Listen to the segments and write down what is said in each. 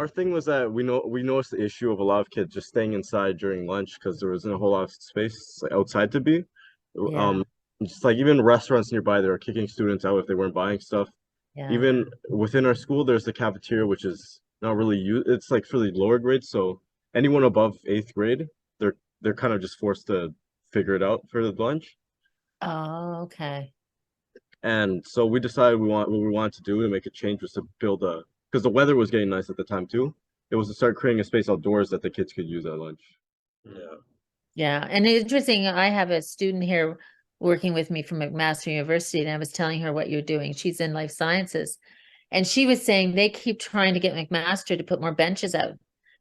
our thing was that we noticed the issue of a lot of kids just staying inside during lunch because there wasn't a whole lot of space like, outside to be. Yeah, Um, just like even restaurants nearby, they were kicking students out if they weren't buying stuff. yeah. Even within our school, there's the cafeteria, which is not really used. It's like for the lower grades, so anyone above eighth grade, they're kind of just forced to figure it out for the lunch. Oh, okay. And so we decided what we wanted to do to make a change was to build a because the weather was getting nice at the time too. It was to start creating a space outdoors that the kids could use at lunch. Yeah. Yeah, and it's interesting. I have a student here working with me from McMaster University, and I was telling her what you're doing. She's in life sciences, and she was saying they keep trying to get McMaster to put more benches out.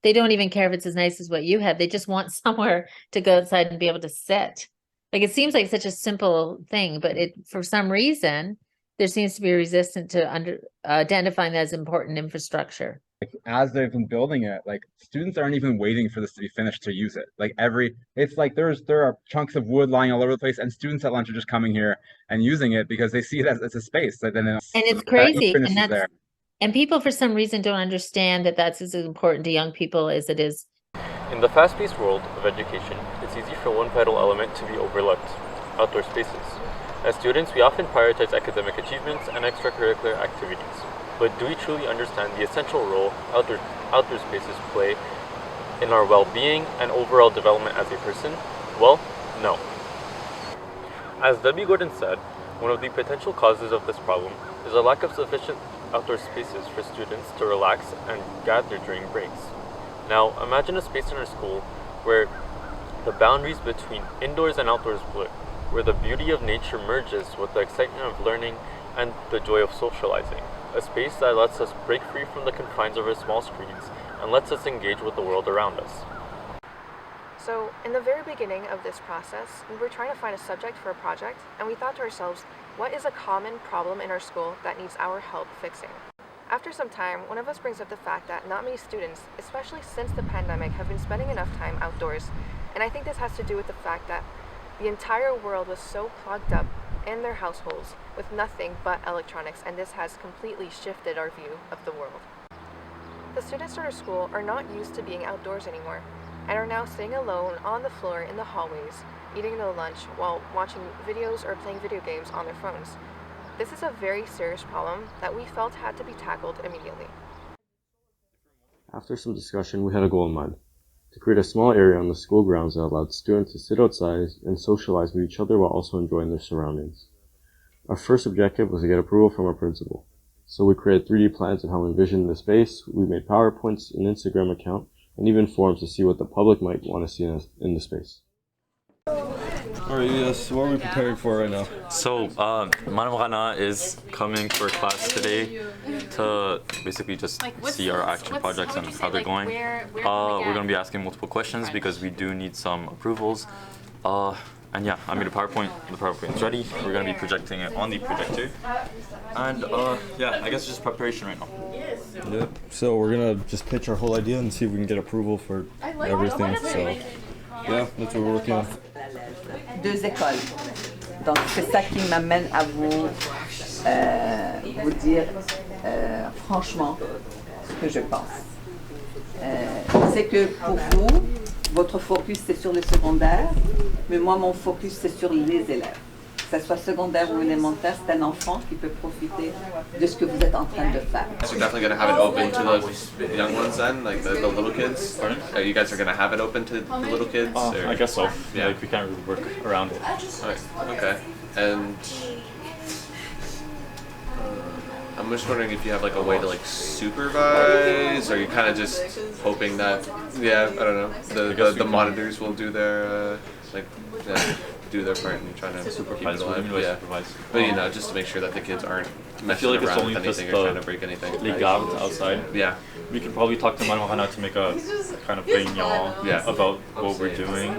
They don't even care if it's as nice as what you have. They just want somewhere to go outside and be able to sit. Like it seems like such a simple thing, but it for some reason there seems to be a resistance to identifying that as important infrastructure. As they've been building it, like students aren't even waiting for this to be finished to use it. It's like there are chunks of wood lying all over the place, and students at lunch are just coming here and using it because they see it as a space. Like, And it's that crazy, eagerness and is that's there. and people for some reason don't understand that that's as important to young people as it is. In the fast-paced world of education, it's easy for one vital element to be overlooked: outdoor spaces. As students, we often prioritize academic achievements and extracurricular activities. But do we truly understand the essential role outdoor spaces play in our well-being and overall development as a person? Well, no. As Debbie Gordon said, one of the potential causes of this problem is a lack of sufficient outdoor spaces for students to relax and gather during breaks. Now, imagine a space in our school where the boundaries between indoors and outdoors blur, where the beauty of nature merges with the excitement of learning and the joy of socializing. A space that lets us break free from the confines of our small screens and lets us engage with the world around us. So, in the very beginning of this process, we were trying to find a subject for a project, and we thought to ourselves, what is a common problem in our school that needs our help fixing? After some time, one of us brings up the fact that not many students, especially since the pandemic, have been spending enough time outdoors, and I think this has to do with the fact that the entire world was so plugged up in their households with nothing but electronics, and this has completely shifted our view of the world. The students at our school are not used to being outdoors anymore, and are now sitting alone on the floor in the hallways, eating their lunch while watching videos or playing video games on their phones. This is a very serious problem that we felt had to be tackled immediately. After some discussion, we had a goal in mind: to create a small area on the school grounds that allowed students to sit outside and socialize with each other while also enjoying their surroundings. Our first objective was to get approval from our principal. So we created 3D plans on how we envisioned the space, we made PowerPoints, an Instagram account, and even forums to see what the public might want to see in the space. Alright, yes, what are we preparing for right now? So, Madam Rana is coming for class today to basically just see our action projects and how they're going. We're going to be asking multiple questions because we do need some approvals. And yeah, I made a PowerPoint. The PowerPoint's ready. We're going to be projecting it on the projector. And yeah, I guess just preparation right now. Yep, so we're gonna just pitch our whole idea and see if we can get approval for everything. So yeah, that's what we're working on. Deux écoles. Donc c'est ça qui m'amène à vous dire franchement ce que je pense. C'est que pour vous, votre focus c'est sur le secondaire, mais moi mon focus c'est sur les élèves. Que ce soit secondaire ou élémentaire, c'est un enfant qui peut profiter de ce que vous êtes en train de faire. So you're definitely going to have it open to the young ones then, like the little kids? Pardon? You guys are going to have it open to the little kids? Or? I guess so. Yeah. Like, we can't really work around it. Right. Okay. And I'm just wondering if you have like a way to like supervise, or you kind of just hoping that, yeah, I don't know, the monitors will do their do their part and trying to Supervise. keep it What do you alive. mean by Yeah. supervise? But you know, just to make sure that the kids aren't I messing feel like it's around only with just anything or trying to break anything. les gardes outside. Yeah. We can probably talk to Madame Hana to make a kind of réunion Yeah. about what we're doing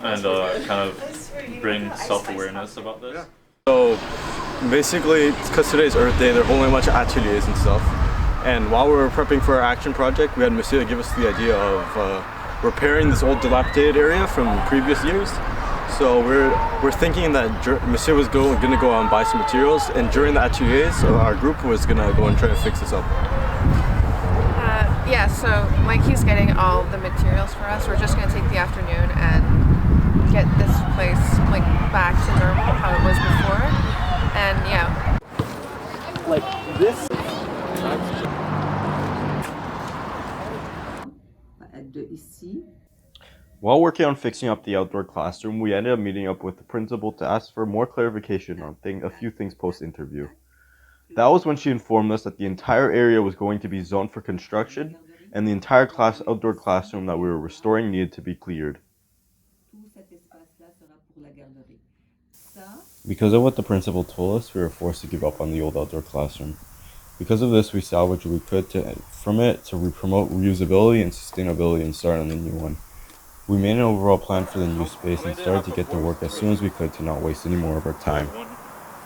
and kind of bring self-awareness about this. Yeah. So basically, because today's Earth Day, they're holding a bunch of ateliers and stuff. And while we were prepping for our action project, we had Monsieur give us the idea of repairing this old dilapidated area from previous years. So we're thinking that Monsieur was going to go out and buy some materials, and during the ateliers, our group was going to go and try to fix this up. Yeah, so like he's getting all the materials for us. We're just gonna take the afternoon and get this place like back to normal, how it was before. And yeah. Like this. De ici. While working on fixing up the outdoor classroom, we ended up meeting up with the principal to ask for more clarification on a few things post-interview. That was when she informed us that the entire area was going to be zoned for construction, and the entire outdoor classroom that we were restoring needed to be cleared. Because of what the principal told us, we were forced to give up on the old outdoor classroom. Because of this, we salvaged what we could from it to promote reusability and sustainability and start on the new one. We made an overall plan for the new space and started to get to work as soon as we could to not waste any more of our time.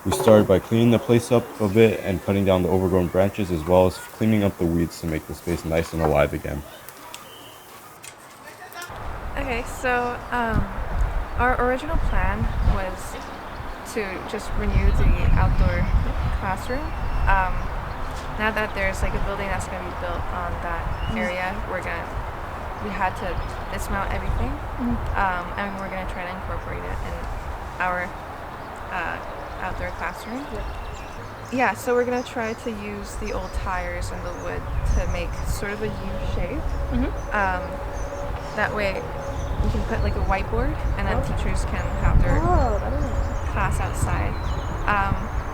We started by cleaning the place up a bit and cutting down the overgrown branches, as well as cleaning up the weeds to make the space nice and alive again. Okay, so our original plan was to just renew the outdoor classroom. Now that there's like a building that's going to be built on that area, we had to dismount everything, and we're going to try to incorporate it in our outdoor classroom. Yeah, so we're going to try to use the old tires and the wood to make sort of a U shape. That way we can put like a whiteboard, and then teachers can have their class outside.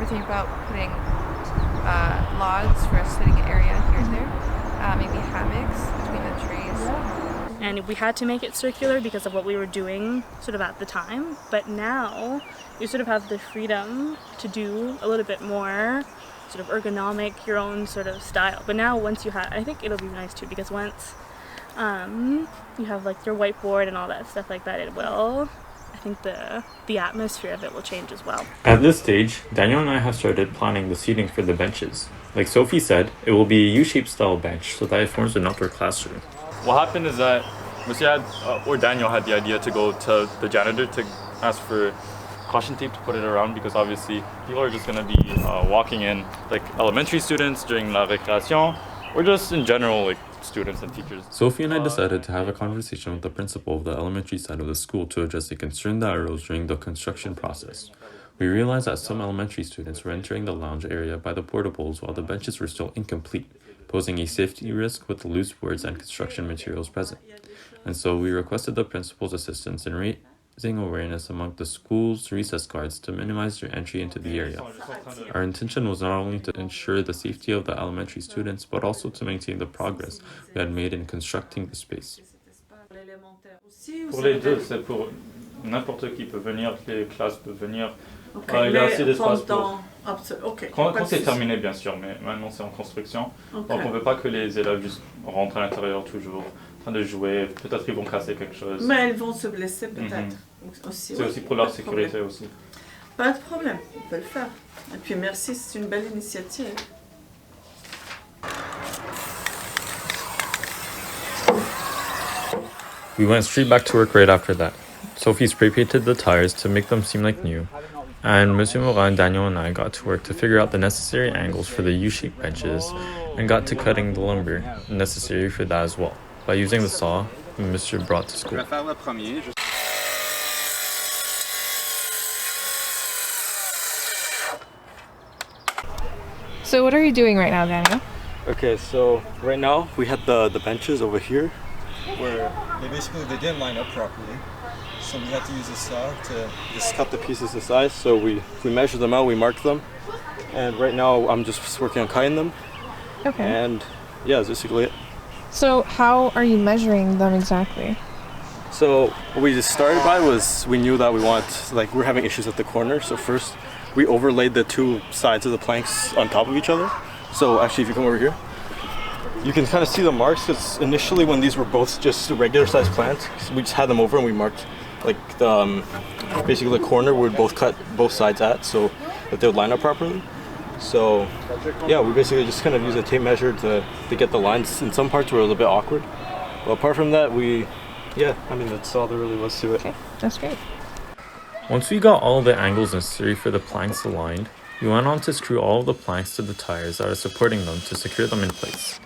We're thinking about putting logs for a sitting area here and there, maybe hammocks between the trees. And we had to make it circular because of what we were doing sort of at the time, but now you sort of have the freedom to do a little bit more sort of ergonomic, your own sort of style. But now once you have, I think it'll be nice too, because once you have like your whiteboard and all that stuff like that, it will, I think the atmosphere of it will change as well. At this stage, Daniel and I have started planning the seating for the benches. Like Sophie said, it will be a U-shaped style bench so that it forms an outdoor classroom. What happened is that Daniel had the idea to go to the janitor to ask for caution tape to put it around, because obviously people are just going to be walking in, like elementary students during la récréation, or just in general, like students and teachers. Sophie and I decided to have a conversation with the principal of the elementary side of the school to address a concern that arose during the construction process. We realized that some elementary students were entering the lounge area by the portables while the benches were still incomplete, posing a safety risk with the loose boards and construction materials present. And so we requested the principal's assistance in raising awareness among the school's recess guards to minimize their entry into the area. Our intention was not only to ensure the safety of the elementary students, but also to maintain the progress we had made in constructing the space. Pour les deux, c'est pour n'importe qui peut venir, les classes peuvent venir. Okay, il y a assez d'espace quand c'est terminé, bien sûr, mais maintenant c'est en construction. Okay. Donc on ne veut pas que les élèves juste rentrent à l'intérieur toujours en train de jouer. Peut-être ils vont casser quelque chose. Mais ils vont se blesser peut-être. C'est aussi pour leur sécurité aussi. Pas de problème, on peut le faire. Et puis merci, c'est une belle initiative. We went straight back to work right after that. Sophie spray painted the tires to make them seem like new, and Monsieur Morin, Daniel, and I got to work to figure out the necessary angles for the U-shaped benches and got to cutting the lumber necessary for that as well, by using the saw Monsieur brought to school. So what are you doing right now, Daniel? Okay, so right now we had the benches over here where they didn't line up properly. So we had to use a saw to just cut the pieces to size. So we measured them out, we marked them, and right now I'm just working on cutting them. Okay. And yeah, that's basically it. So how are you measuring them exactly? So what we just started by was we knew that we're having issues at the corner. So first we overlaid the two sides of the planks on top of each other. So actually, if you come over here, you can kind of see the marks, because initially when these were both just regular sized planks, we just had them over and we marked like basically the corner we would both cut both sides at so that they would line up properly. So yeah, we basically just kind of use a tape measure to get the lines. In some parts were a little bit awkward, but apart from that, that's all there really was to it. Okay, that's great. Once we got all the angles necessary for the planks aligned, we went on to screw all of the planks to the tires that are supporting them to secure them in place.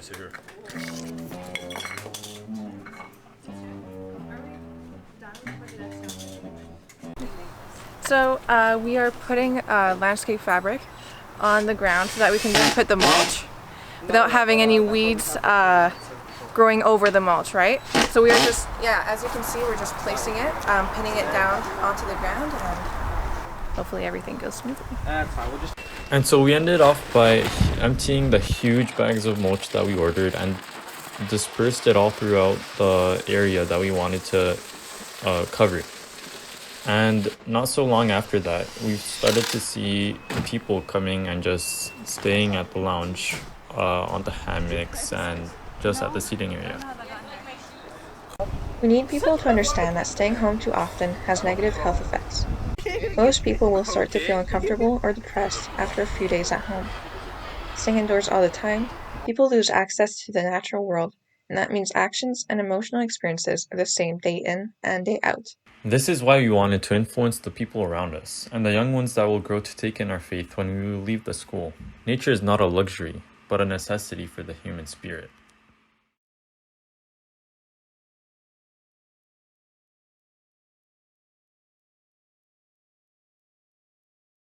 sit here. So we are putting landscape fabric on the ground so that we can then put the mulch without having any weeds growing over the mulch, right? So we are just, as you can see, we're just placing it, pinning it down onto the ground, and hopefully everything goes smoothly. And so we ended off by emptying the huge bags of mulch that we ordered and dispersed it all throughout the area that we wanted to cover. And not so long after that, we started to see people coming and just staying at the lounge, on the hammocks and just at the seating area. We need people to understand that staying home too often has negative health effects. Most people will start to feel uncomfortable or depressed after a few days at home. Staying indoors all the time, people lose access to the natural world, and that means actions and emotional experiences are the same day in and day out. This is why we wanted to influence the people around us and the young ones that will grow to take in our faith when we leave the school. Nature is not a luxury, but a necessity for the human spirit.